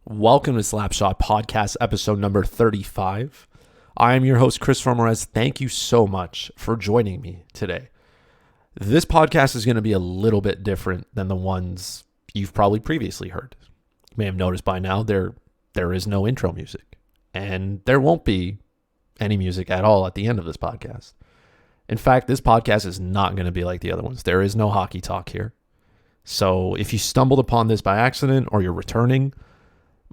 Welcome to Slapshot Podcast, episode number 35. I am your host, Christopher Morais. Thank you so much for joining me today. This podcast is going to be a little bit different than the ones you've probably previously heard. You may have noticed by now there is no intro music, and there won't be any music at all at the end of this podcast. In fact, this podcast is not going to be like the other ones. There is no hockey talk here. So if you stumbled upon this by accident or you're returning,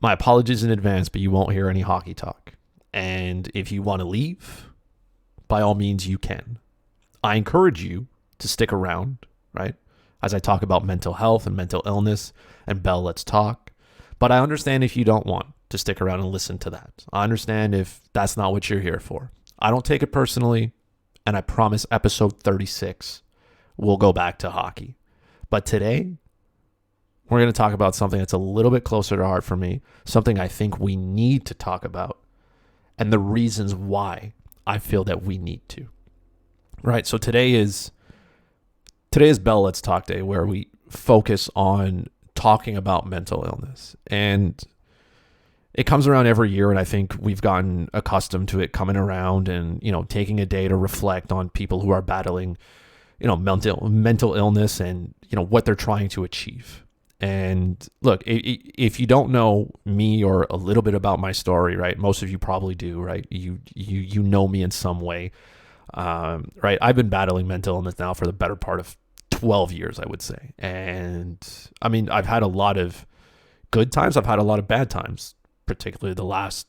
my apologies in advance, but you won't hear any hockey talk. And if you want to leave, by all means, you can. I encourage you to stick around, right? As I talk about mental health and mental illness and Bell Let's Talk. But I understand if you don't want to stick around and listen to that. I understand if that's not what you're here for. I don't take it personally. And I promise episode 36, we'll go back to hockey. But today, we're going to talk about something that's a little bit closer to heart for me, something I think we need to talk about, and the reasons why I feel that we need to. Right, so today is Bell Let's Talk Day, where we focus on talking about mental illness. And it comes around every year, and I think we've gotten accustomed to it coming around and, taking a day to reflect on people who are battling, mental illness and, what they're trying to achieve. And look, if you don't know me or a little bit about my story, right? Most of you probably do, right? You know me in some way, right? I've been battling mental illness now for the better part of 12 years, I would say. And I mean, I've had a lot of good times. I've had a lot of bad times, particularly the last,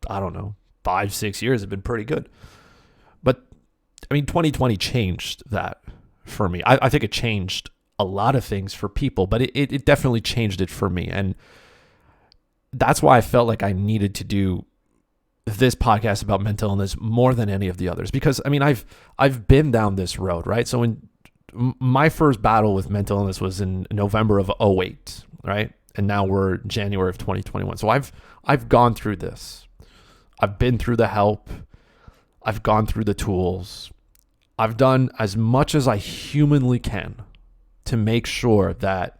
5-6 years have been pretty good. But I mean, 2020 changed that for me. I think it changed a lot of things for people, but it definitely changed it for me. And that's why I felt like I needed to do this podcast about mental illness more than any of the others, because I mean, I've been down this road, right? So when my first battle with mental illness was in November of 2008, right? And now we're January of 2021. So I've gone through this. I've been through the help. I've gone through the tools. I've done as much as I humanly can to make sure that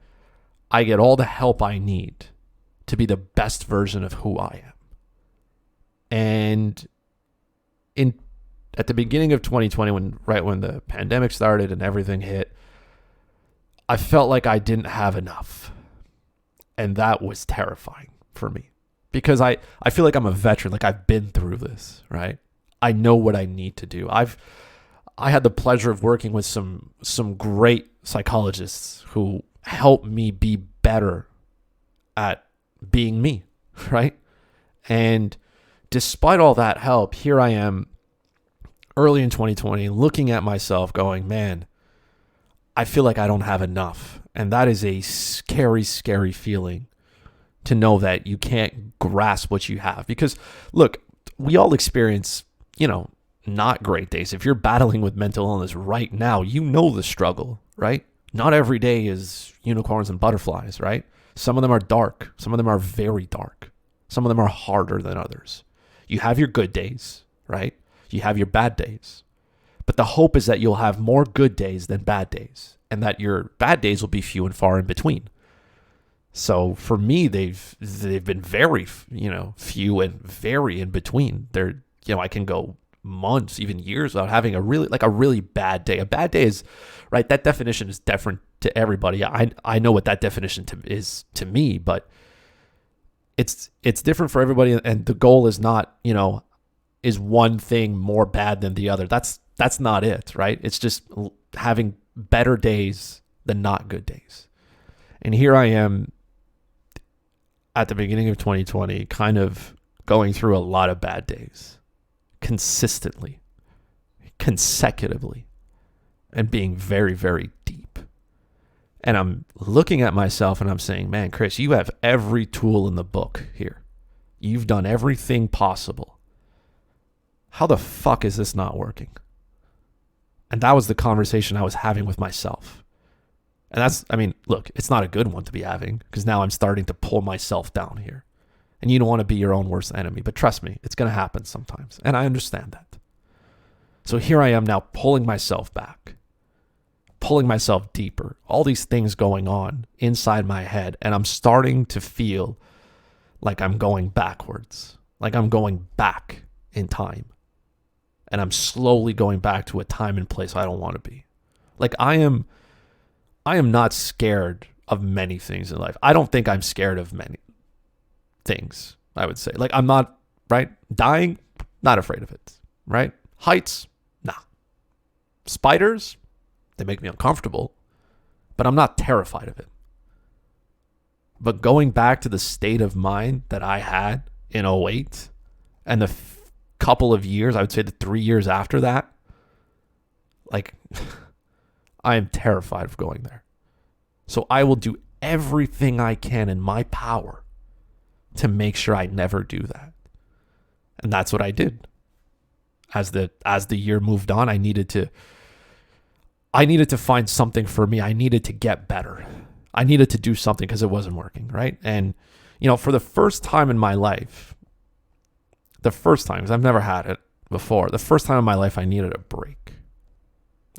I get all the help I need to be the best version of who I am. And at the beginning of 2020, when the pandemic started and everything hit, I felt like I didn't have enough. And that was terrifying for me, because I feel like I'm a veteran. Like, I've been through this, right? I know what I need to do. I had the pleasure of working with some great psychologists who helped me be better at being me, right? And despite all that help, here I am early in 2020 looking at myself going, man, I feel like I don't have enough. And that is a scary, scary feeling, to know that you can't grasp what you have. Because look, we all experience, not great days. If you're battling with mental illness right now, you know the struggle, right? Not every day is unicorns and butterflies, right? Some of them are dark. Some of them are very dark. Some of them are harder than others. You have your good days, right? You have your bad days. But the hope is that you'll have more good days than bad days, and that your bad days will be few and far in between. So for me, they've been very, few and very in between. I can go months, even years without having a really bad day. A bad day is, right, that definition is different to everybody. I know what that definition is to me, but it's different for everybody. And the goal is not, is one thing more bad than the other. That's not it, right? It's just having better days than not good days. And here I am at the beginning of 2020, kind of going through a lot of bad days, consistently, consecutively, and being very, very deep. And I'm looking at myself and I'm saying, man, Chris, you have every tool in the book here. You've done everything possible. How the fuck is this not working? And that was the conversation I was having with myself. And look, it's not a good one to be having, because now I'm starting to pull myself down here. And you don't want to be your own worst enemy. But trust me, it's going to happen sometimes. And I understand that. So here I am now, pulling myself back, pulling myself deeper, all these things going on inside my head. And I'm starting to feel like I'm going backwards, like I'm going back in time. And I'm slowly going back to a time and place I don't want to be. Like I am not scared of many things in life. I don't think I'm scared of many things, I would say. Like I'm not, right? Dying, not afraid of it, right? Heights, nah. Spiders, they make me uncomfortable, but I'm not terrified of it. But going back to the state of mind that I had in '08 and the couple of years, I would say the 3 years after that, like I am terrified of going there. So I will do everything I can in my power to make sure I never do that. And that's what I did. As the year moved on, I needed to find something for me. I needed to get better. I needed to do something because it wasn't working, right? And, for the first time in my life, because I've never had it before, the first time in my life I needed a break,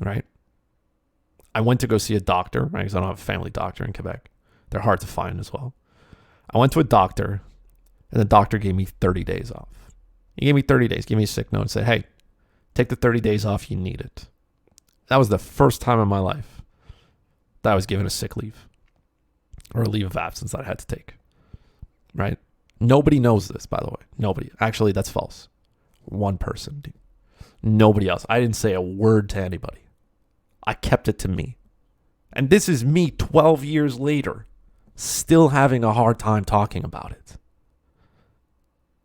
right? I went to go see a doctor, right? Because I don't have a family doctor in Quebec. They're hard to find as well. I went to a doctor, and the doctor gave me 30 days off. He gave me 30 days, gave me a sick note and said, hey, take the 30 days off, you need it. That was the first time in my life that I was given a sick leave or a leave of absence that I had to take, right? Nobody knows this, by the way. Nobody. Actually, that's false. One person. Nobody else. I didn't say a word to anybody. I kept it to me. And this is me 12 years later, still having a hard time talking about it.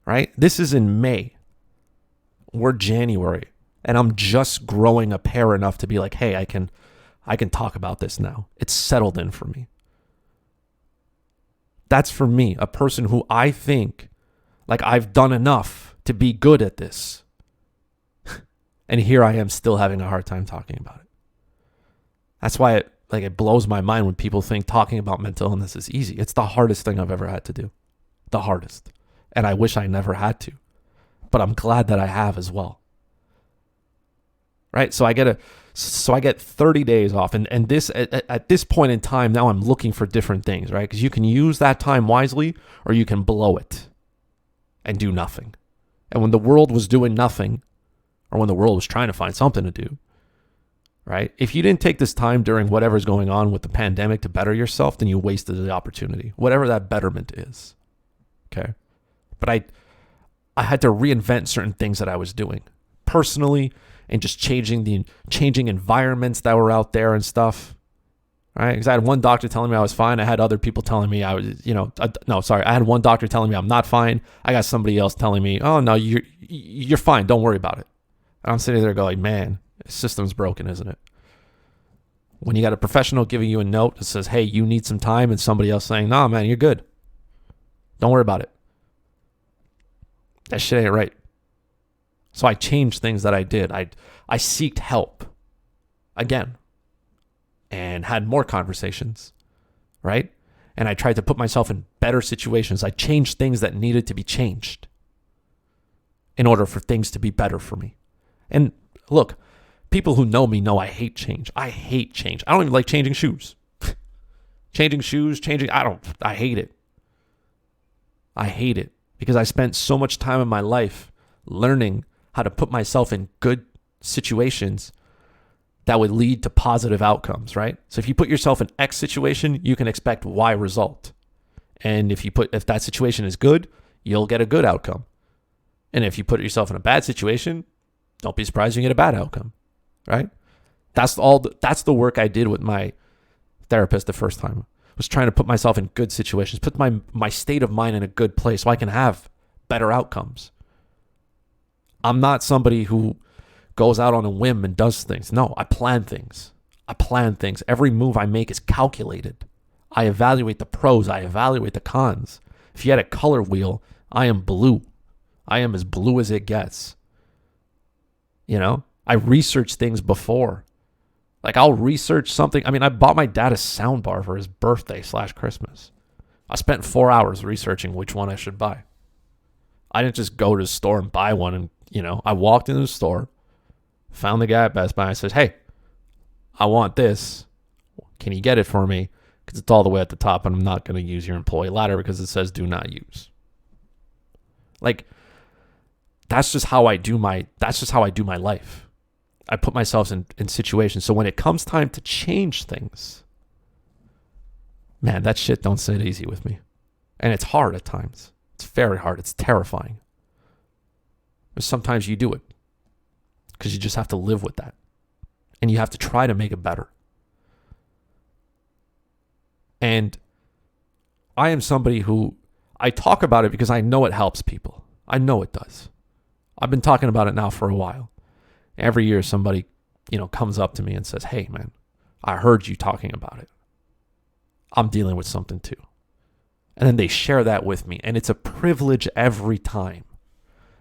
Right? This is in May. We're January. And I'm just growing a pair enough to be like, hey, I can talk about this now. It's settled in for me. That's for me, a person who I think like I've done enough to be good at this. And here I am still having a hard time talking about it. That's why it blows my mind when people think talking about mental illness is easy. It's the hardest thing I've ever had to do. The hardest. And I wish I never had to. But I'm glad that I have as well. Right? So I get 30 days off. And this at this point in time, now I'm looking for different things, right? Because you can use that time wisely or you can blow it and do nothing. And when the world was doing nothing, or when the world was trying to find something to do, right? If you didn't take this time during whatever's going on with the pandemic to better yourself, then you wasted the opportunity, whatever that betterment is. Okay? But I had to reinvent certain things that I was doing personally and just changing environments that were out there and stuff. Right? Because I had one doctor telling me I was fine. I had other people telling me I was, I had one doctor telling me I'm not fine. I got somebody else telling me, oh no, you're fine. Don't worry about it. And I'm sitting there going, man, the system's broken, isn't it? When you got a professional giving you a note that says, hey, you need some time, and somebody else saying, nah, man, you're good. Don't worry about it. That shit ain't right. So I changed things that I did. I seeked help again and had more conversations, right? And I tried to put myself in better situations. I changed things that needed to be changed in order for things to be better for me. And look, people who know me know I hate change. I hate change. I don't even like changing shoes. I hate it. I hate it because I spent so much time in my life learning how to put myself in good situations that would lead to positive outcomes, right? So if you put yourself in X situation, you can expect Y result. And if that situation is good, you'll get a good outcome. And if you put yourself in a bad situation, don't be surprised you get a bad outcome, right? That's the work I did with my therapist the first time. Was trying to put myself in good situations, put my state of mind in a good place so I can have better outcomes. I'm not somebody who goes out on a whim and does things. No, I plan things. Every move I make is calculated. I evaluate the pros. I evaluate the cons. If you had a color wheel, I am blue. I am as blue as it gets. I research things before. Like I'll research something. I mean, I bought my dad a soundbar for his birthday / Christmas. I spent 4 hours researching which one I should buy. I didn't just go to the store and buy one. And, I walked into the store, found the guy at Best Buy. I said, hey, I want this. Can you get it for me? Because it's all the way at the top and I'm not going to use your employee ladder because it says do not use. Like, that's just how I do my life. I put myself in situations. So when it comes time to change things, man, that shit don't sit easy with me. And it's hard at times. It's very hard. It's terrifying. But sometimes you do it because you just have to live with that. And you have to try to make it better. And I am somebody who, I talk about it because I know it helps people. I know it does. I've been talking about it now for a while. Every year somebody, comes up to me and says, hey man, I heard you talking about it. I'm dealing with something too. And then they share that with me. And it's a privilege every time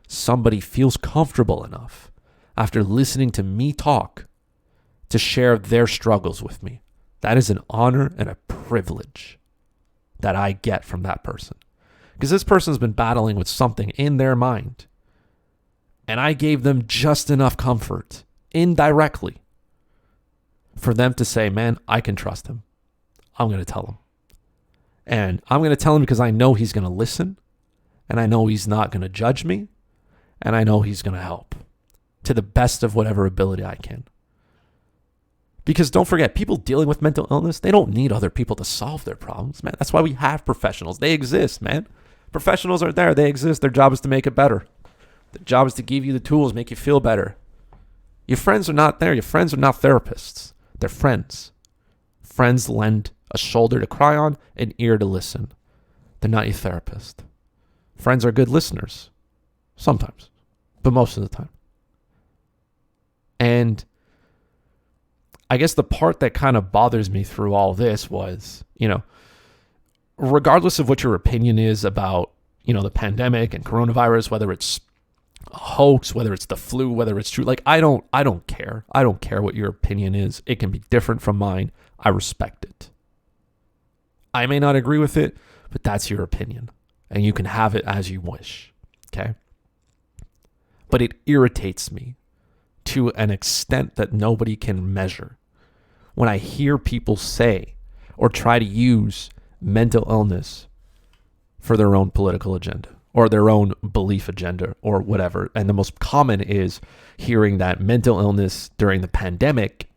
somebody feels comfortable enough after listening to me talk to share their struggles with me. That is an honor and a privilege that I get from that person. Because this person's been battling with something in their mind. And I gave them just enough comfort, indirectly, for them to say, man, I can trust him. I'm going to tell him. And I'm going to tell him because I know he's going to listen. And I know he's not going to judge me. And I know he's going to help to the best of whatever ability I can. Because don't forget, people dealing with mental illness, they don't need other people to solve their problems, man. That's why we have professionals. They exist, man. Professionals are there. They exist. Their job is to make it better. Their job is to give you the tools, make you feel better. Your friends are not there. Your friends are not therapists. They're friends. Friends lend a shoulder to cry on, an ear to listen. They're not your therapist. Friends are good listeners. Sometimes. But most of the time. And I guess the part that kind of bothers me through all this was, regardless of what your opinion is about, the pandemic and coronavirus, whether it's a hoax, whether it's the flu, whether it's true, like, I don't care. I don't care what your opinion is. It can be different from mine. I respect it. I may not agree with it, but that's your opinion. And you can have it as you wish. Okay? But it irritates me to an extent that nobody can measure when I hear people say or try to use mental illness for their own political agenda or their own belief agenda or whatever. And the most common is hearing that mental illness during the pandemic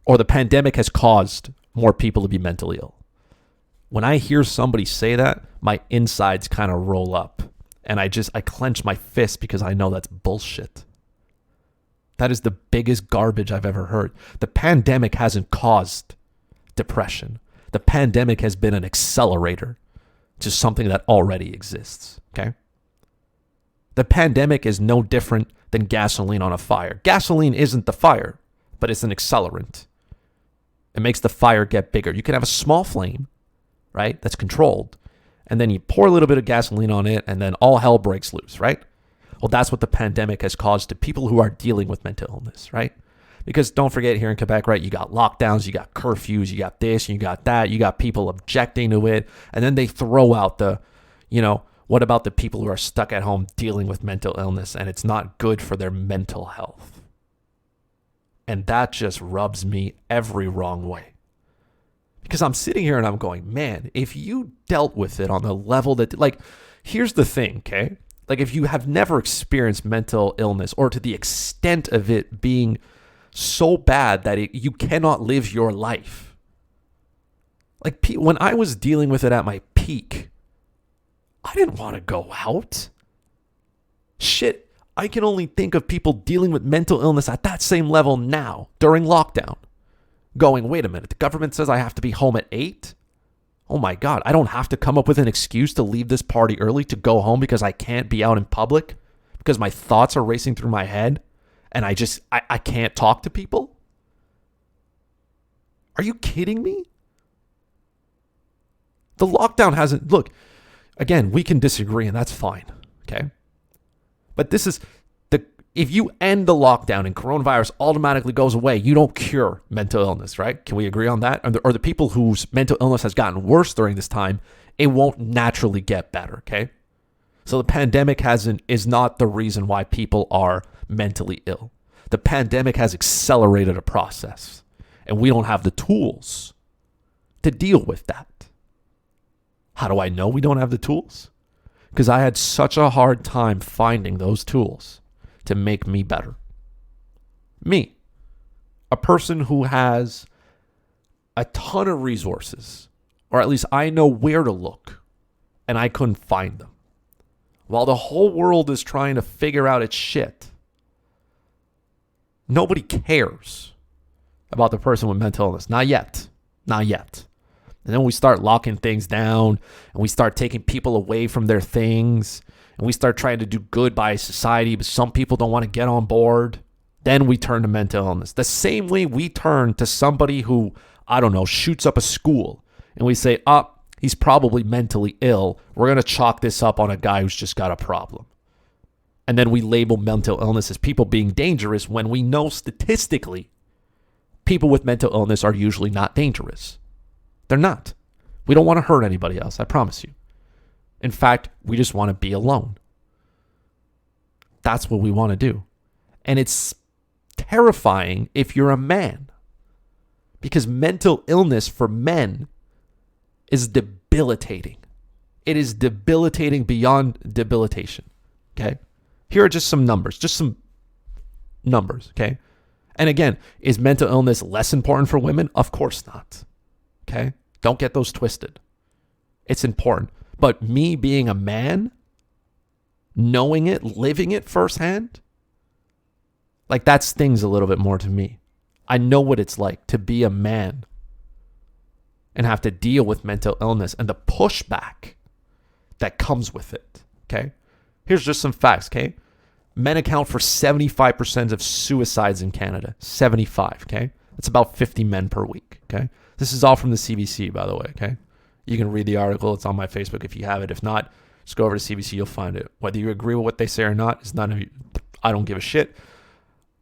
or the pandemic has caused more people to be mentally ill. When I hear somebody say that, my insides kind of roll up and I clench my fist because I know that's bullshit. That is the biggest garbage I've ever heard. The pandemic hasn't caused depression. The pandemic has been an accelerator to something that already exists, okay? The pandemic is no different than gasoline on a fire. Gasoline isn't the fire, but it's an accelerant. It makes the fire get bigger. You can have a small flame, right, that's controlled, and then you pour a little bit of gasoline on it, and then all hell breaks loose, right? Well, that's what the pandemic has caused to people who are dealing with mental illness, right? Because don't forget, here in Quebec, right, you got lockdowns, you got curfews, you got this, you got that, you got people objecting to it, and then they throw out the, what about the people who are stuck at home dealing with mental illness and it's not good for their mental health? And that just rubs me every wrong way. Because I'm sitting here and I'm going, man, if you dealt with it on the level that, like, here's the thing, okay? Like, if you have never experienced mental illness or to the extent of it being so bad that you cannot live your life. Like, when I was dealing with it at my peak, I didn't want to go out. Shit, I can only think of people dealing with mental illness at that same level now, during lockdown. Going, wait a minute, the government says I have to be home at 8? Oh my God, I don't have to come up with an excuse to leave this party early to go home because I can't be out in public? Because my thoughts are racing through my head? And I can't talk to people? Are you kidding me? The lockdown hasn't, look, again, we can disagree and that's fine, okay? But this is, if you end the lockdown and coronavirus automatically goes away, you don't cure mental illness, right? Can we agree on that? Or the people whose mental illness has gotten worse during this time, it won't naturally get better, okay? So the pandemic is not the reason why people are mentally ill. The pandemic has accelerated a process, and we don't have the tools to deal with that. How do I know we don't have the tools? because I had such a hard time finding those tools to make me better. Me, a person who has a ton of resources, or at least I know where to look, and I couldn't find them. While the whole world is trying to figure out its shit, nobody cares about the person with mental illness. Not yet. Not yet. And then we start locking things down, and we start taking people away from their things, and we start trying to do good by society, but some people don't want to get on board. Then we turn to mental illness. The same way we turn to somebody who, I don't know, shoots up a school, and we say, he's probably mentally ill. We're going to chalk this up on a guy who's just got a problem. And then we label mental illness as people being dangerous when we know statistically people with mental illness are usually not dangerous. They're not. We don't want to hurt anybody else, I promise you. In fact, we just want to be alone. That's what we want to do. And it's terrifying if you're a man, because mental illness for men is debilitating. It is debilitating beyond debilitation. Okay? Here are just some numbers. Okay? And again, is mental illness less important for women? Of course not. Okay? Don't get those twisted. It's important. But me being a man, knowing it, living it firsthand, like that stings a little bit more to me. I know what it's like to be a man and have to deal with mental illness and the pushback that comes with it. Okay? Here's just some facts, okay? Men account for 75% of suicides in Canada. 75, okay? That's about 50 men per week, okay? This is all from the CBC, by the way, okay? You can read the article. It's on my Facebook if you have it. If not, just go over to CBC. You'll find it. Whether you agree with what they say or not, is none of you. I don't give a shit.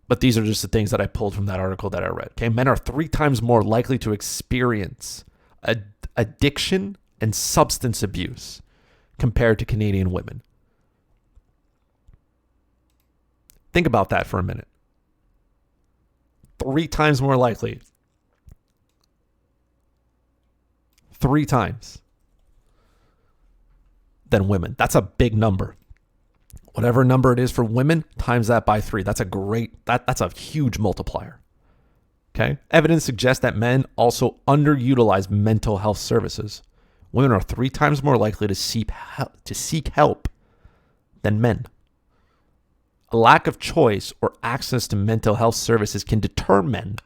But these are just the things that I pulled from that article that I read, okay? Men are 3 times more likely to experience addiction and substance abuse compared to Canadian women. Think about that for a minute. 3 times more likely. 3 times than women. That's a big number. Whatever number it is for women, times that by 3. That's a huge multiplier. Okay? Evidence suggests that men also underutilize mental health services. Women are 3 times more likely to seek help than men. A lack of choice or access to mental health services can deter men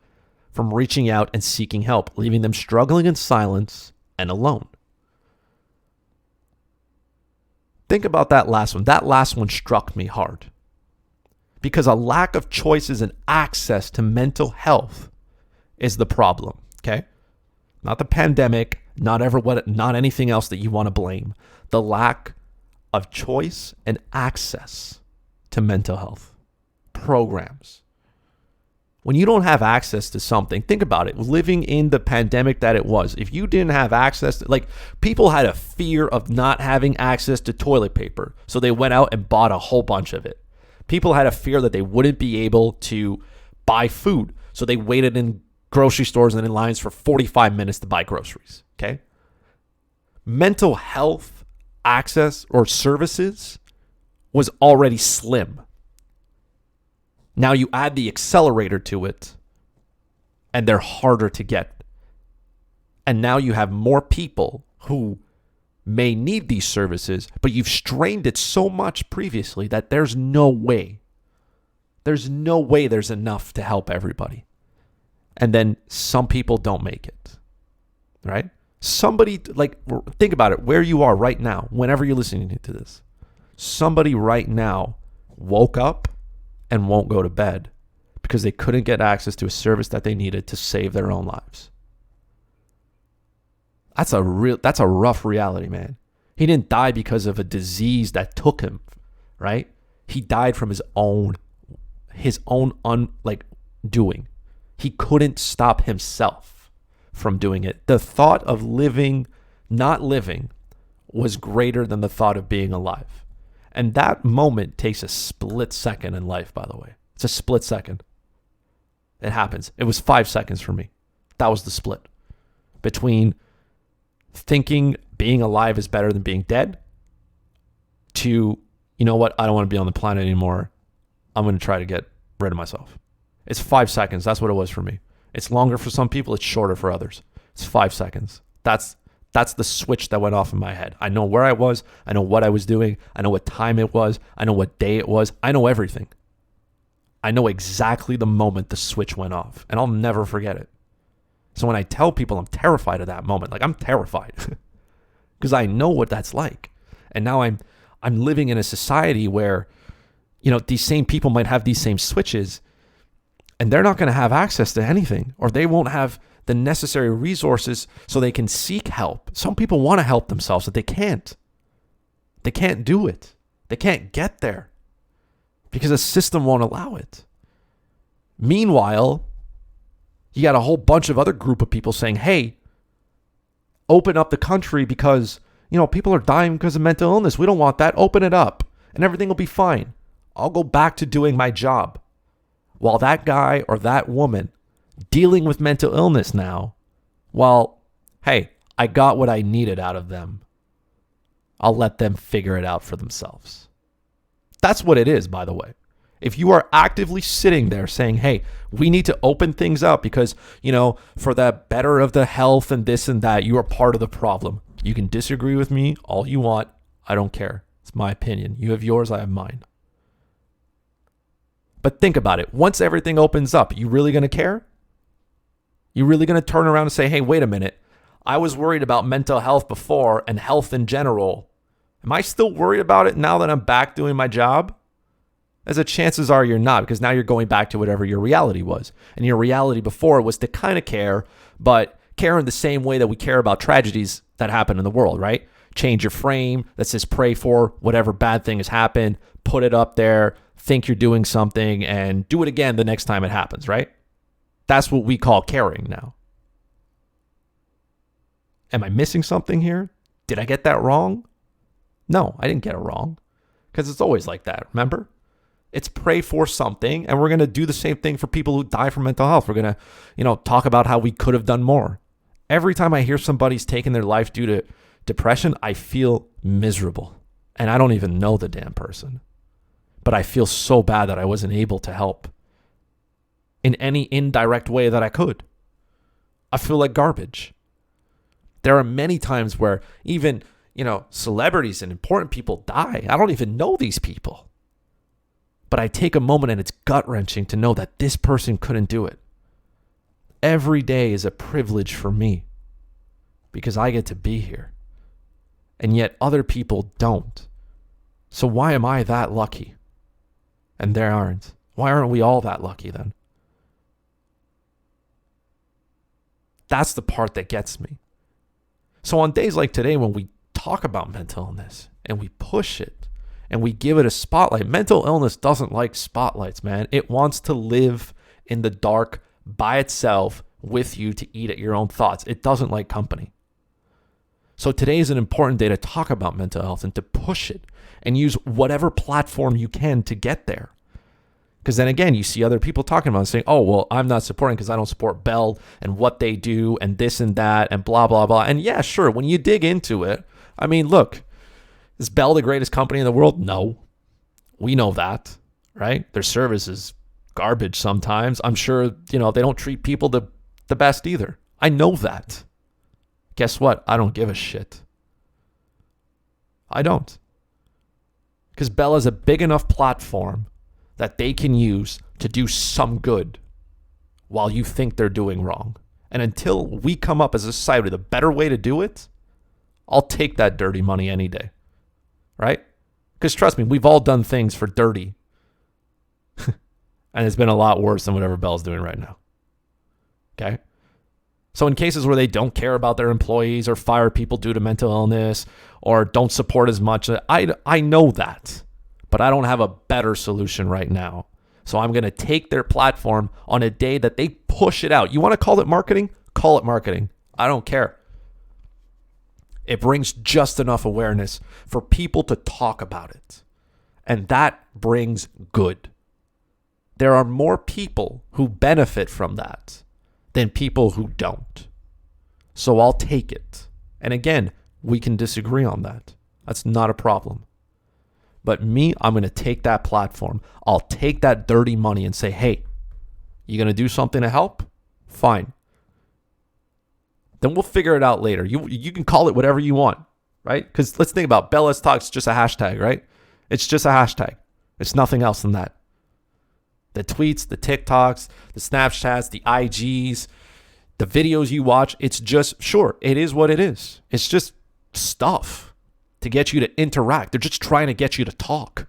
from reaching out and seeking help, leaving them struggling in silence and alone. Think about that last one. That last one struck me hard. Because a lack of choices and access to mental health is the problem, okay? Not the pandemic, not anything else that you want to blame. The lack of choice and access to mental health programs. When you don't have access to something, think about it. Living in the pandemic that it was, if you didn't have access to, like, people had a fear of not having access to toilet paper, so they went out and bought a whole bunch of it. People had a fear that they wouldn't be able to buy food, so they waited in grocery stores and in lines for 45 minutes to buy groceries, okay? Mental health access or services was already slim. Now you add the accelerator to it, and they're harder to get. And now you have more people who may need these services, but you've strained it so much previously that there's no way there's enough to help everybody. And then some people don't make it, right? Somebody, like, think about it, where you are right now, whenever you're listening to this. Somebody right now woke up and won't go to bed because they couldn't get access to a service that they needed to save their own lives. That's a rough reality, man. He didn't die because of a disease that took him, right? He died from his own doing. He couldn't stop himself from doing it. The thought of not living was greater than the thought of being alive. And that moment takes a split second in life, by the way. It's a split second. It happens. It was 5 seconds for me. That was the split between thinking being alive is better than being dead to, you know what, I don't want to be on the planet anymore. I'm going to try to get rid of myself. It's 5 seconds. That's what it was for me. It's longer for some people. It's shorter for others. It's 5 seconds. That's the switch that went off in my head. I know where I was. I know what I was doing. I know what time it was. I know what day it was. I know everything. I know exactly the moment the switch went off, and I'll never forget it. So when I tell people I'm terrified of that moment, like I'm terrified because I know what that's like. And now I'm living in a society where, you know, these same people might have these same switches and they're not going to have access to anything, or they won't have the necessary resources so they can seek help. Some people want to help themselves, but they can't. They can't do it. They can't get there because the system won't allow it. Meanwhile, you got a whole bunch of other group of people saying, hey, open up the country because, you know, people are dying because of mental illness. We don't want that. Open it up and everything will be fine. I'll go back to doing my job. While that guy or that woman dealing with mental illness now, well, hey, I got what I needed out of them. I'll let them figure it out for themselves. That's what it is, by the way. If you are actively sitting there saying, hey, we need to open things up because, you know, for the better of the health and this and that, you are part of the problem. You can disagree with me all you want. I don't care. It's my opinion. You have yours, I have mine. But think about it. Once everything opens up, you really going to care? You really going to turn around and say, hey, wait a minute. I was worried about mental health before and health in general. Am I still worried about it now that I'm back doing my job? As the chances are you're not, because now you're going back to whatever your reality was. And your reality before was to kind of care, but care in the same way that we care about tragedies that happen in the world, right? Change your frame that says pray for whatever bad thing has happened, put it up there, think you're doing something, and do it again the next time it happens, right? That's what we call caring now. Am I missing something here? Did I get that wrong? No, I didn't get it wrong. Because it's always like that, remember? It's pray for something, and we're going to do the same thing for people who die from mental health. We're going to, you know, talk about how we could have done more. Every time I hear somebody's taken their life due to depression, I feel miserable. And I don't even know the damn person. But I feel so bad that I wasn't able to help in any indirect way that I could. I feel like garbage. There are many times where even, you know, celebrities and important people die. I don't even know these people. But I take a moment and it's gut-wrenching to know that this person couldn't do it. Every day is a privilege for me because I get to be here. And yet other people don't. So why am I that lucky? And they aren't. Why aren't we all that lucky then? That's the part that gets me. So on days like today when we talk about mental illness and we push it and we give it a spotlight, mental illness doesn't like spotlights, man. It wants to live in the dark by itself with you to eat at your own thoughts. It doesn't like company. So today is an important day to talk about mental health and to push it and use whatever platform you can to get there. Because then again, you see other people talking about it saying, oh, well, I'm not supporting because I don't support Bell and what they do and this and that and blah, blah, blah. And yeah, sure, when you dig into it, I mean, look, is Bell the greatest company in the world? No. We know that, right? Their service is garbage sometimes. I'm sure, you know, they don't treat people the best either. I know that. Guess what? I don't give a shit. I don't. Because Bell is a big enough platform that they can use to do some good while you think they're doing wrong. And until we come up as a society with a better way to do it, I'll take that dirty money any day. Right? Because trust me, we've all done things for dirty. And it's been a lot worse than whatever Bell's doing right now. Okay? So in cases where they don't care about their employees or fire people due to mental illness or don't support as much, I know that. But I don't have a better solution right now. So I'm going to take their platform on a day that they push it out. You want to call it marketing? Call it marketing. I don't care. It brings just enough awareness for people to talk about it. And that brings good. There are more people who benefit from that than people who don't. So I'll take it. And again, we can disagree on that. That's not a problem. But me, I'm going to take that platform. I'll take that dirty money and say, hey, you going to do something to help? Fine. Then we'll figure it out later. You can call it whatever you want, right? Because let's think about Bell Let's Talk. It's just a hashtag, right? It's just a hashtag. It's nothing else than that. The tweets, the TikToks, the Snapchats, the IGs, the videos you watch, it's just, sure, it is what it is. It's just stuff to get you to interact. They're just trying to get you to talk.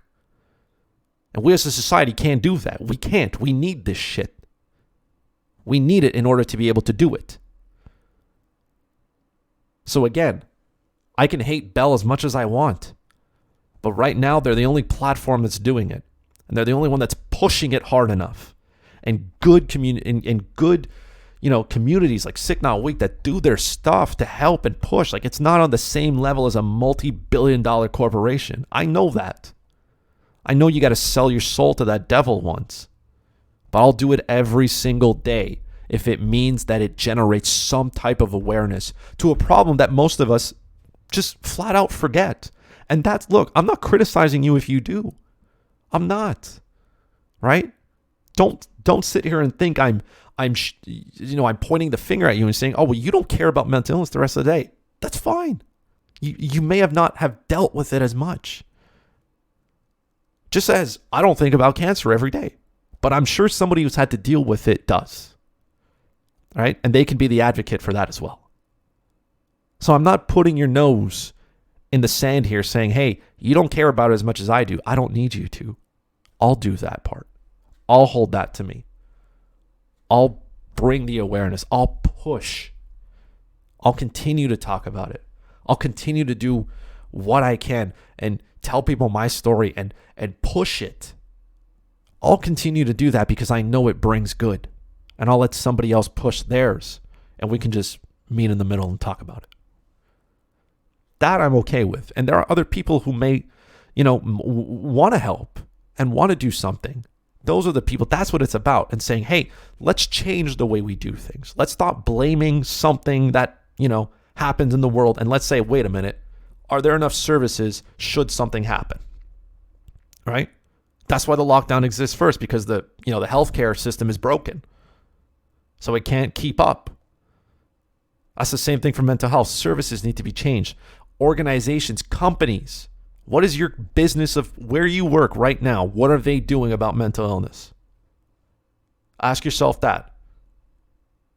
And we as a society can't do that. We can't. We need this shit. We need it in order to be able to do it. So again, I can hate Bell as much as I want. But right now, they're the only platform that's doing it. And they're the only one that's pushing it hard enough. And good communities like Sick Not Weak that do their stuff to help and push. Like, it's not on the same level as a multi-billion-dollar corporation. I know that. I know you got to sell your soul to that devil once. But I'll do it every single day if it means that it generates some type of awareness to a problem that most of us just flat out forget. And that's, look, I'm not criticizing you if you do. I'm not. Right? Don't sit here and think I'm pointing the finger at you and saying, oh, well, you don't care about mental illness the rest of the day. That's fine. You may not have dealt with it as much. Just as I don't think about cancer every day, but I'm sure somebody who's had to deal with it does. Right? And they can be the advocate for that as well. So I'm not putting your nose in the sand here saying, hey, you don't care about it as much as I do. I don't need you to. I'll do that part. I'll hold that to me. I'll bring the awareness. I'll push. I'll continue to talk about it. I'll continue to do what I can and tell people my story and push it. I'll continue to do that because I know it brings good. And I'll let somebody else push theirs. And we can just meet in the middle and talk about it. That I'm okay with. And there are other people who may, want to help and want to do something. Those are the people. That's what it's about. And saying, hey, let's change the way we do things. Let's stop blaming something that, happens in the world. And let's say, wait a minute, are there enough services should something happen? Right? That's why the lockdown exists first, because the healthcare system is broken. So it can't keep up. That's the same thing for mental health. Services need to be changed. Organizations, companies. What is your business of where you work right now? What are they doing about mental illness? Ask yourself that.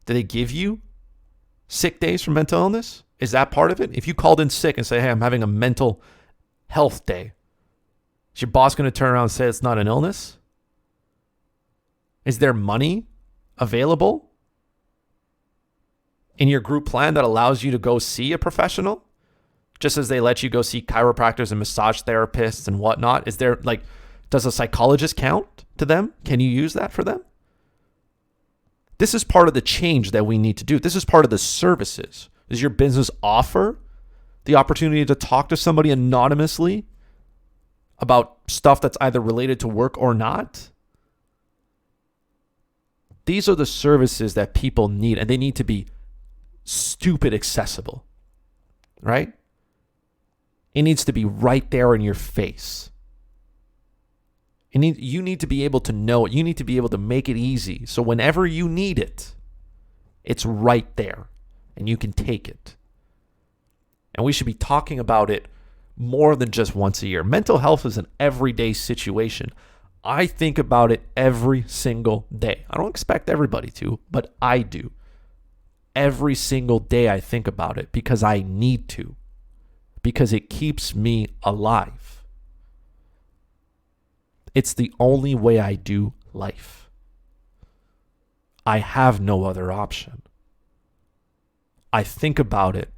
Do they give you sick days for mental illness? Is that part of it? If you called in sick and say, hey, I'm having a mental health day, is your boss going to turn around and say it's not an illness? Is there money available in your group plan that allows you to go see a professional? Just as they let you go see chiropractors and massage therapists and whatnot. Is there, does a psychologist count to them? Can you use that for them? This is part of the change that we need to do. This is part of the services. Does your business offer the opportunity to talk to somebody anonymously about stuff that's either related to work or not? These are the services that people need, and they need to be stupid accessible, right? It needs to be right there in your face. You need to be able to know it. You need to be able to make it easy. So whenever you need it, it's right there and you can take it. And we should be talking about it more than just once a year. Mental health is an everyday situation. I think about it every single day. I don't expect everybody to, but I do. Every single day I think about it because I need to. Because it keeps me alive. It's the only way I do life. I have no other option. I think about it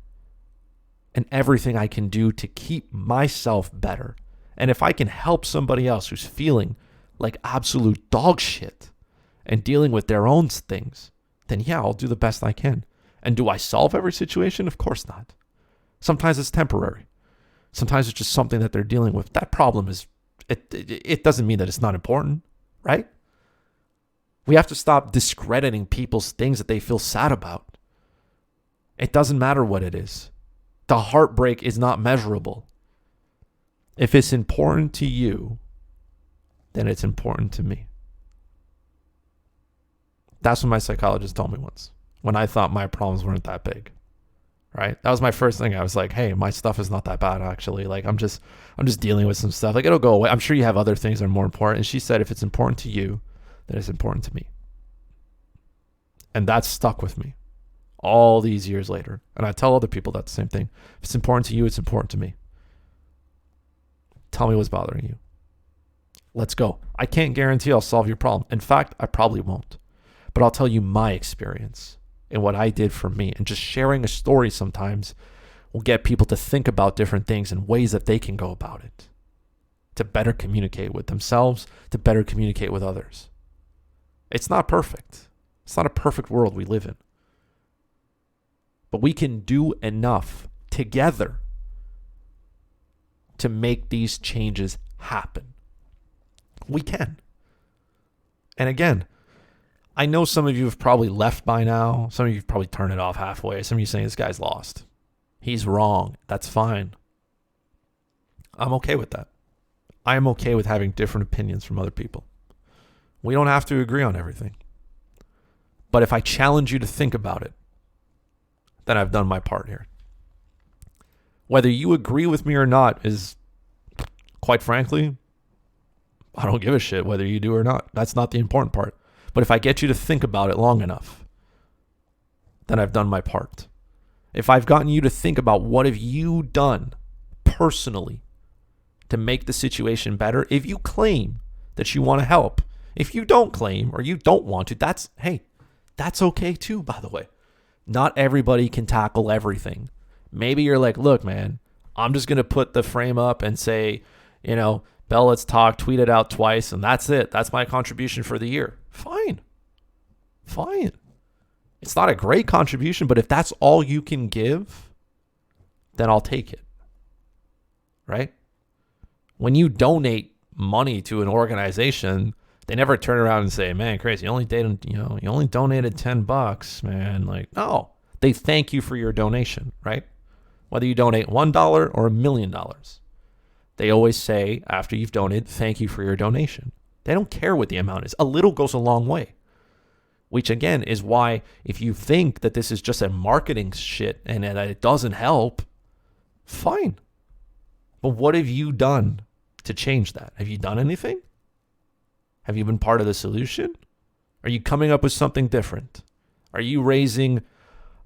and everything I can do to keep myself better. And if I can help somebody else who's feeling like absolute dog shit and dealing with their own things, then yeah, I'll do the best I can. And do I solve every situation? Of course not. Sometimes it's temporary. Sometimes it's just something that they're dealing with. That problem is, it doesn't mean that it's not important, right? We have to stop discrediting people's things that they feel sad about. It doesn't matter what it is. The heartbreak is not measurable. If it's important to you, then it's important to me. That's what my psychologist told me once, when I thought my problems weren't that big, right? That was my first thing. I was like, hey, my stuff is not that bad, actually. Like, I'm just dealing with some stuff. Like, it'll go away. I'm sure you have other things that are more important. And she said, if it's important to you, then it's important to me. And that stuck with me all these years later. And I tell other people that the same thing. If it's important to you, it's important to me. Tell me what's bothering you. Let's go. I can't guarantee I'll solve your problem. In fact, I probably won't. But I'll tell you my experience and what I did for me. And just sharing a story sometimes will get people to think about different things and ways that they can go about it, to better communicate with themselves, to better communicate with others. It's not perfect. It's not a perfect world we live in. But we can do enough together to make these changes happen. We can. And again, I know some of you have probably left by now. Some of you have probably turned it off halfway. Some of you saying this guy's lost. He's wrong. That's fine. I'm okay with that. I am okay with having different opinions from other people. We don't have to agree on everything. But if I challenge you to think about it, then I've done my part here. Whether you agree with me or not is, quite frankly, I don't give a shit whether you do or not. That's not the important part. But if I get you to think about it long enough, then I've done my part. If I've gotten you to think about what have you done personally to make the situation better, if you claim that you want to help, if you don't claim or you don't want to, that's okay too, by the way. Not everybody can tackle everything. Maybe you're like, look, man, I'm just going to put the frame up and say, Bell, let's talk, tweet it out twice, and that's it. That's my contribution for the year. Fine. It's not a great contribution, but if that's all you can give, then I'll take it. Right? When you donate money to an organization, they never turn around and say, man, Chris, you only donated $10, man. Like, no, they thank you for your donation, right? Whether you donate $1 or $1 million. They always say, after you've donated, thank you for your donation. They don't care what the amount is. A little goes a long way. Which, again, is why if you think that this is just a marketing shit and that it doesn't help, fine. But what have you done to change that? Have you done anything? Have you been part of the solution? Are you coming up with something different? Are you raising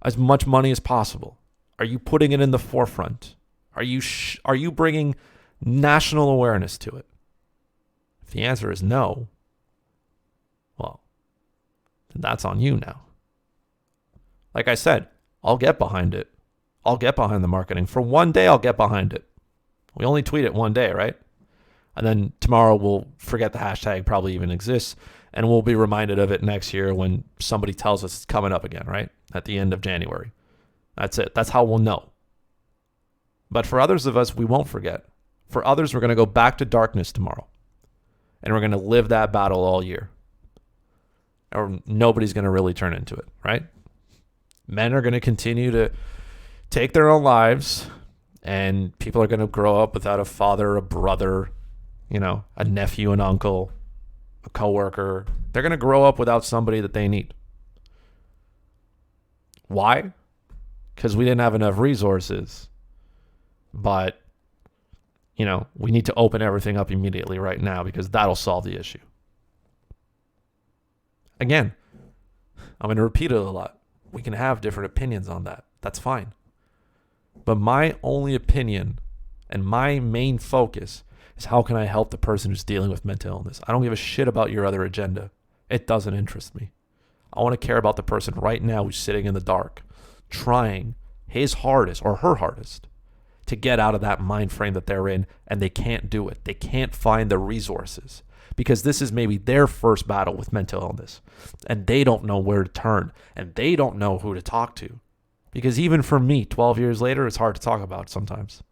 as much money as possible? Are you putting it in the forefront? Are you bringing national awareness to it? If the answer is no, well, then that's on you now. Like I said, I'll get behind it. I'll get behind the marketing. For one day, I'll get behind it. We only tweet it one day, right? And then tomorrow we'll forget the hashtag probably even exists, and we'll be reminded of it next year when somebody tells us it's coming up again, right? At the end of January. That's it. That's how we'll know. But for others of us, we won't forget. For others, we're going to go back to darkness tomorrow. And we're going to live that battle all year. Or nobody's going to really turn into it, right? Men are going to continue to take their own lives, and people are going to grow up without a father, a brother, a nephew, an uncle, a coworker. They're going to grow up without somebody that they need. Why? Because we didn't have enough resources. But, we need to open everything up immediately right now because that'll solve the issue. Again, I'm going to repeat it a lot. We can have different opinions on that. That's fine. But my only opinion and my main focus is how can I help the person who's dealing with mental illness? I don't give a shit about your other agenda. It doesn't interest me. I want to care about the person right now who's sitting in the dark, trying his hardest or her hardest to get out of that mind frame that they're in, and they can't do it. They can't find the resources because this is maybe their first battle with mental illness, and they don't know where to turn, and they don't know who to talk to. Because even for me, 12 years later, it's hard to talk about sometimes.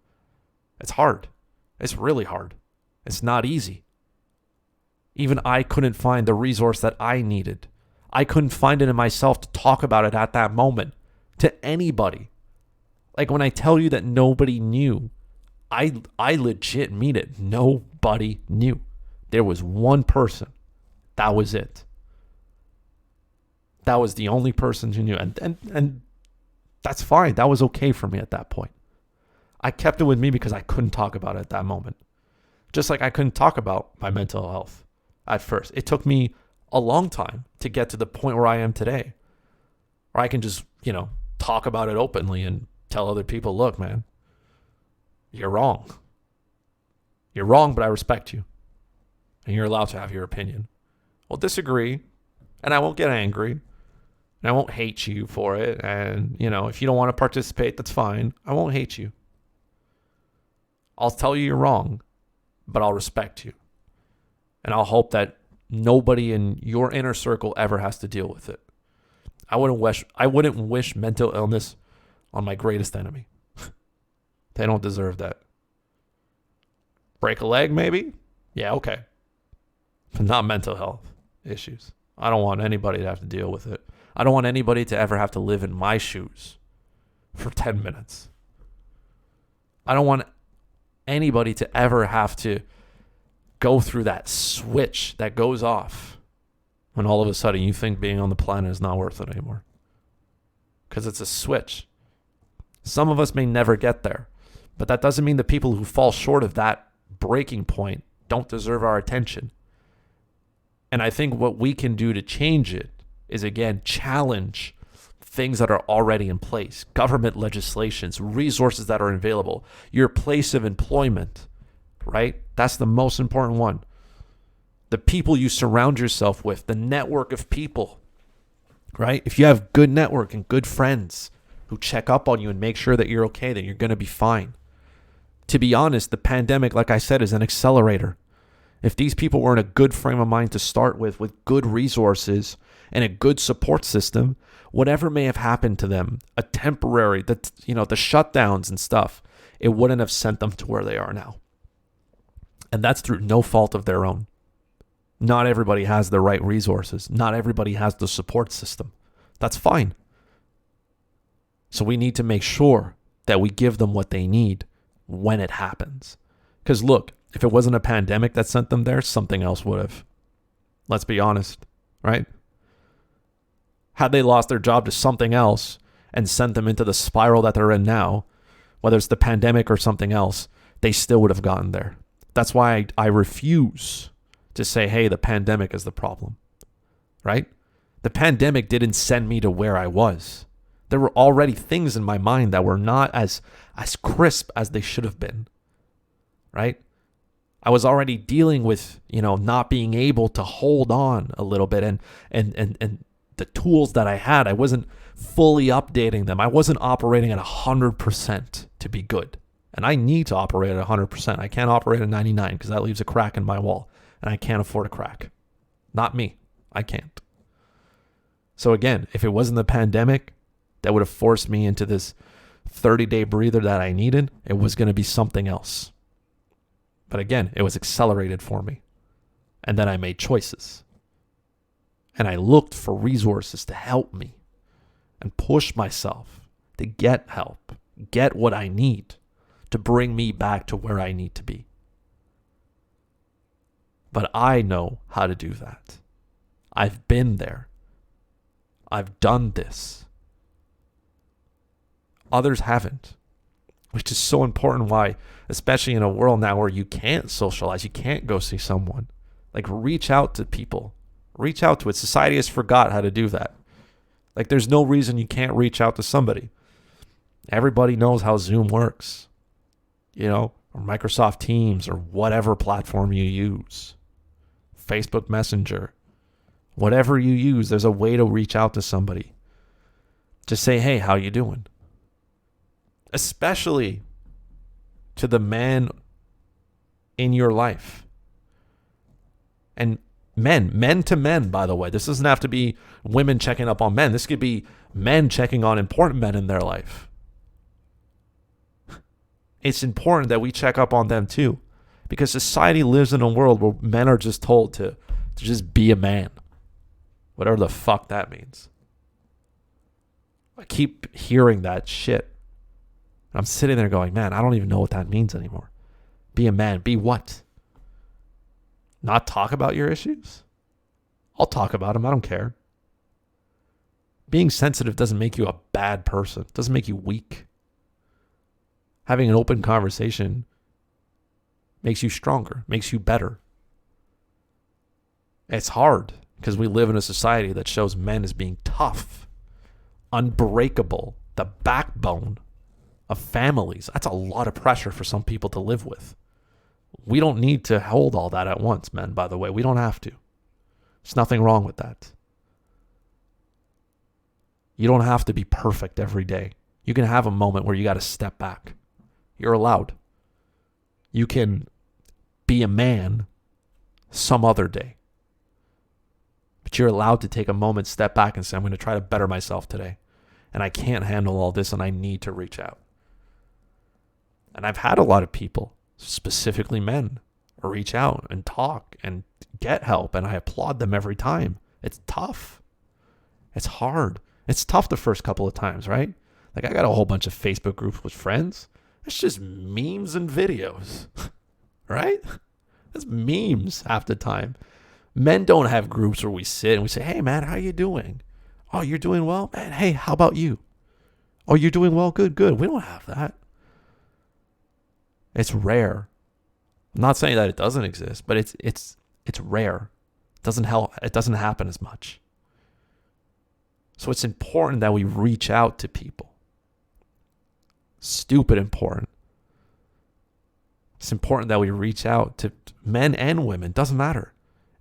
It's hard. It's really hard. It's not easy. Even I couldn't find the resource that I needed. I couldn't find it in myself to talk about it at that moment to anybody. Like when I tell you that nobody knew, I legit mean it. Nobody knew. There was one person. That was it. That was the only person who knew. And that's fine. That was okay for me at that point. I kept it with me because I couldn't talk about it at that moment. Just like I couldn't talk about my mental health at first. It took me a long time to get to the point where I am today, where I can just, talk about it openly and tell other people, look, man, you're wrong. You're wrong, but I respect you. And you're allowed to have your opinion. We'll disagree, and I won't get angry, and I won't hate you for it. And, if you don't want to participate, that's fine. I won't hate you. I'll tell you you're wrong, but I'll respect you. And I'll hope that nobody in your inner circle ever has to deal with it. I wouldn't wish mental illness on my greatest enemy. They don't deserve that. Break a leg, maybe? Yeah, okay. But not mental health issues. I don't want anybody to have to deal with it. I don't want anybody to ever have to live in my shoes for 10 minutes. I don't want anybody to ever have to go through that switch that goes off when all of a sudden you think being on the planet is not worth it anymore. Because it's a switch. Some of us may never get there, but that doesn't mean the people who fall short of that breaking point don't deserve our attention. And I think what we can do to change it is, again, challenge things that are already in place, government legislations, resources that are available, your place of employment, right? That's the most important one. The people you surround yourself with, the network of people, right? If you have good network and good friends who check up on you and make sure that you're okay, that you're going to be fine. To be honest, the pandemic, like I said, is an accelerator. If these people were in a good frame of mind to start with good resources and a good support system, whatever may have happened to them, the shutdowns and stuff, it wouldn't have sent them to where they are now. And that's through no fault of their own. Not everybody has the right resources. Not everybody has the support system. That's fine. So we need to make sure that we give them what they need when it happens. Because look, if it wasn't a pandemic that sent them there, something else would have. Let's be honest, right? Had they lost their job to something else and sent them into the spiral that they're in now, whether it's the pandemic or something else, they still would have gotten there. That's why I refuse to say, hey, the pandemic is the problem, right? The pandemic didn't send me to where I was. There were already things in my mind that were not as crisp as they should have been, right? I was already dealing with, not being able to hold on a little bit and the tools that I had, I wasn't fully updating them. I wasn't operating at 100% to be good. And I need to operate at 100%. I can't operate at 99 because that leaves a crack in my wall. And I can't afford a crack. Not me. I can't. So again, if it wasn't the pandemic that would have forced me into this 30-day breather that I needed, it was going to be something else. But again, it was accelerated for me. And then I made choices. And I looked for resources to help me and push myself to get help, get what I need to bring me back to where I need to be. But I know how to do that. I've been there. I've done this. Others haven't, which is so important why, especially in a world now where you can't socialize, you can't go see someone. Like, reach out to people. Reach out to it. Society has forgot how to do that. Like, there's no reason you can't reach out to somebody. Everybody knows how Zoom works, or Microsoft Teams or whatever platform you use. Facebook Messenger. Whatever you use, there's a way to reach out to somebody. Just say, hey, how you doing? Especially to the man in your life. And men to men, by the way. This doesn't have to be women checking up on men. This could be men checking on important men in their life. It's important that we check up on them too. Because society lives in a world where men are just told to just be a man. Whatever the fuck that means. I keep hearing that shit. And I'm sitting there going, man, I don't even know what that means anymore. Be a man. Be what? Not talk about your issues? I'll talk about them. I don't care. Being sensitive doesn't make you a bad person. It doesn't make you weak. Having an open conversation makes you stronger, makes you better. It's hard because we live in a society that shows men as being tough, unbreakable, the backbone of families. That's a lot of pressure for some people to live with. We don't need to hold all that at once, men, by the way. We don't have to. There's nothing wrong with that. You don't have to be perfect every day. You can have a moment where you got to step back. You're allowed. You can be a man some other day. But you're allowed to take a moment, step back and say, I'm going to try to better myself today. And I can't handle all this and I need to reach out. And I've had a lot of people, specifically men, reach out and talk and get help. And I applaud them every time. It's tough. It's hard. It's tough the first couple of times, right? Like I got a whole bunch of Facebook groups with friends. It's just memes and videos, right? It's memes half the time. Men don't have groups where we sit and we say, hey, man, how you doing? Oh, you're doing well? Man, hey, how about you? Oh, you're doing well? Good, good. We don't have that. It's rare. I'm not saying that it doesn't exist, but it's rare. It doesn't happen as much. So it's important that we reach out to people. Stupid important. It's important that we reach out to men and women. Doesn't matter.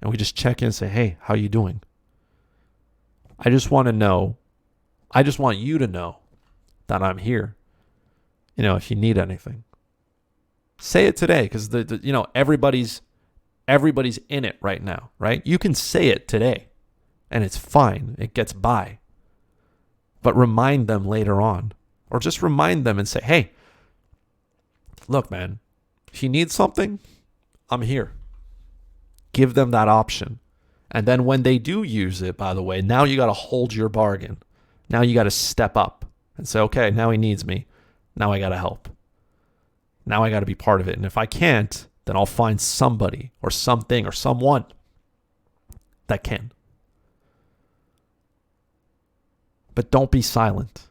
And we just check in and say, hey, how you doing? I just want to know. I just want you to know that I'm here. If you need anything. Say it today because everybody's in it right now, right? You can say it today and it's fine. It gets by. But remind them later on. Or just remind them and say, hey, look, man, if you need something, I'm here. Give them that option. And then when they do use it, by the way, now you got to hold your bargain. Now you got to step up and say, okay, now he needs me. Now I got to help. Now I got to be part of it. And if I can't, then I'll find somebody or something or someone that can. But don't be silent.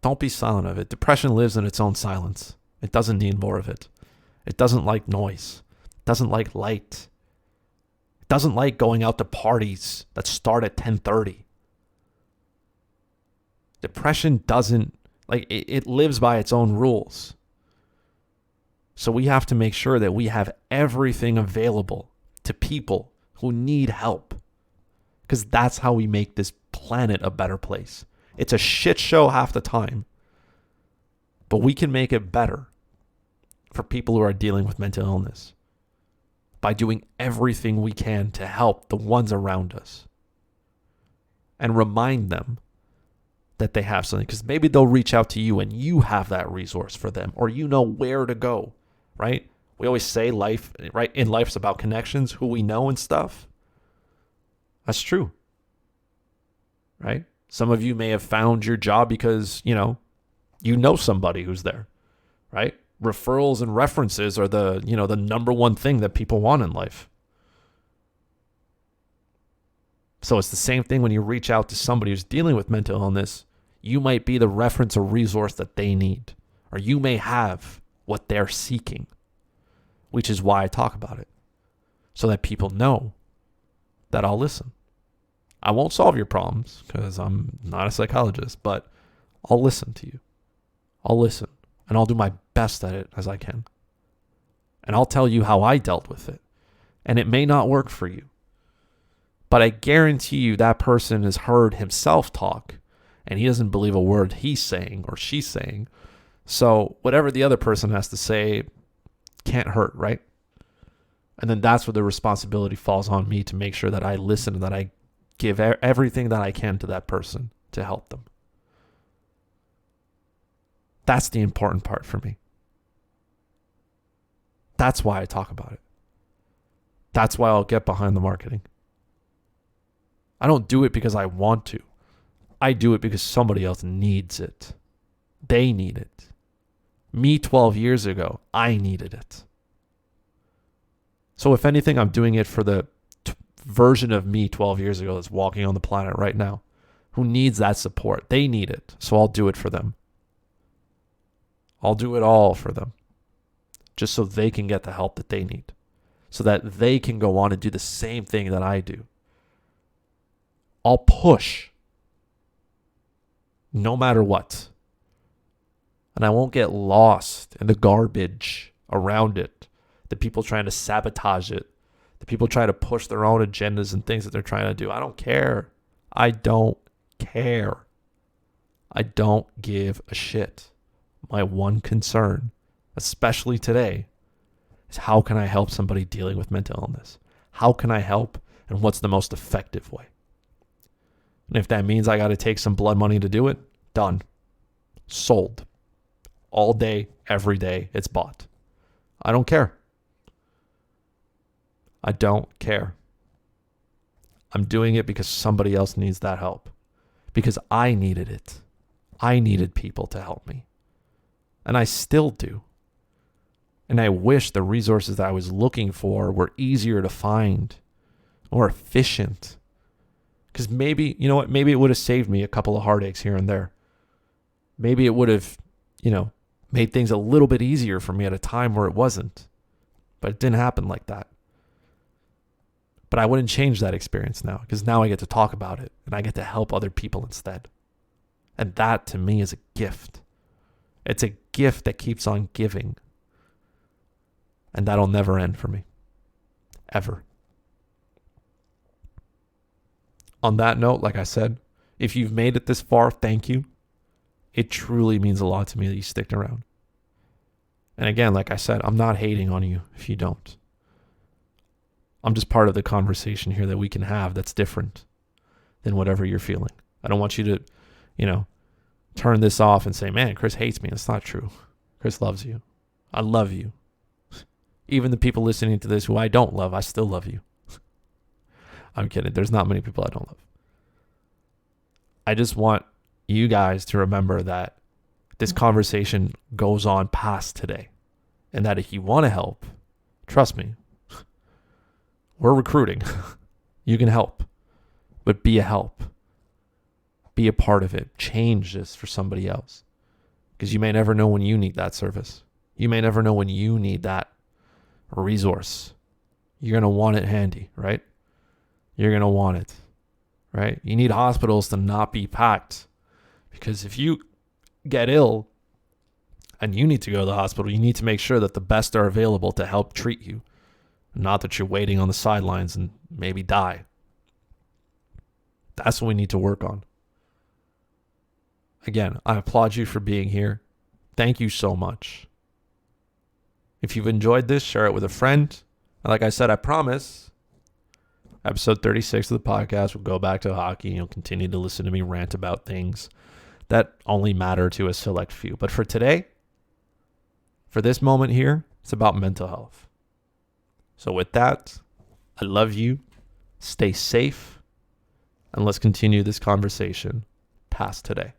Don't be silent of it. Depression lives in its own silence. It doesn't need more of it. It doesn't like noise. It doesn't like light. It doesn't like going out to parties that start at 10:30. Depression doesn't, it lives by its own rules. So we have to make sure that we have everything available to people who need help. Because that's how we make this planet a better place. It's a shit show half the time. But we can make it better for people who are dealing with mental illness by doing everything we can to help the ones around us and remind them that they have something. Because maybe they'll reach out to you and you have that resource for them, or you know where to go, right? We always say life, right? In life's about connections, who we know and stuff. That's true, right? Some of you may have found your job because, you know somebody who's there, right? Referrals and references are the number one thing that people want in life. So it's the same thing when you reach out to somebody who's dealing with mental illness. You might be the reference or resource that they need, or you may have what they're seeking, which is why I talk about it, so that people know that I'll listen. I won't solve your problems because I'm not a psychologist, but I'll listen to you. I'll listen and I'll do my best at it as I can. And I'll tell you how I dealt with it. And it may not work for you, but I guarantee you that person has heard himself talk and he doesn't believe a word he's saying or she's saying. So whatever the other person has to say can't hurt, right? And then that's where the responsibility falls on me to make sure that I listen and that I give everything that I can to that person to help them. That's the important part for me. That's why I talk about it. That's why I'll get behind the marketing. I don't do it because I want to. I do it because somebody else needs it. They need it. Me 12 years ago, I needed it. So if anything, I'm doing it for the version of me 12 years ago that's walking on the planet right now, who needs that support. They need it. So I'll do it for them. I'll do it all for them, just so they can get the help that they need, so that they can go on and do the same thing that I do. I'll push no matter what. And I won't get lost in the garbage around it. The people trying to sabotage it. The people trying to push their own agendas and things that they're trying to do. I don't care. I don't care. I don't give a shit. My one concern, especially today, is how can I help somebody dealing with mental illness? How can I help, and what's the most effective way? And if that means I got to take some blood money to do it, done. Sold. All day, every day, it's bought. I don't care. I don't care. I'm doing it because somebody else needs that help. Because I needed it. I needed people to help me. And I still do. And I wish the resources that I was looking for were easier to find, more efficient. Because maybe, you know what, maybe it would have saved me a couple of heartaches here and there. Maybe it would have, made things a little bit easier for me at a time where it wasn't. But it didn't happen like that. But I wouldn't change that experience now, because now I get to talk about it and I get to help other people instead. And that to me is a gift. It's a gift that keeps on giving. And that'll never end for me. Ever. On that note, like I said, if you've made it this far, thank you. It truly means a lot to me that you stick around. And again, like I said, I'm not hating on you if you don't. I'm just part of the conversation here that we can have that's different than whatever you're feeling. I don't want you to, turn this off and say, man, Chris hates me. That's not true. Chris loves you. I love you. Even the people listening to this who I don't love, I still love you. I'm kidding. There's not many people I don't love. I just want you guys to remember that this conversation goes on past today. And that if you want to help, trust me, we're recruiting. You can help. But be a help. Be a part of it. Change this for somebody else. Because you may never know when you need that service. You may never know when you need that resource. You're going to want it handy, right? You're going to want it, right? You need hospitals to not be packed. Because if you get ill and you need to go to the hospital, you need to make sure that the best are available to help treat you. Not that you're waiting on the sidelines and maybe die. That's what we need to work on. Again, I applaud you for being here. Thank you so much. If you've enjoyed this, share it with a friend. And like I said, I promise, episode 36 of the podcast will go back to hockey and you'll continue to listen to me rant about things that only matter to a select few. But for today, for this moment here, it's about mental health. So with that, I love you. Stay safe. And let's continue this conversation past today.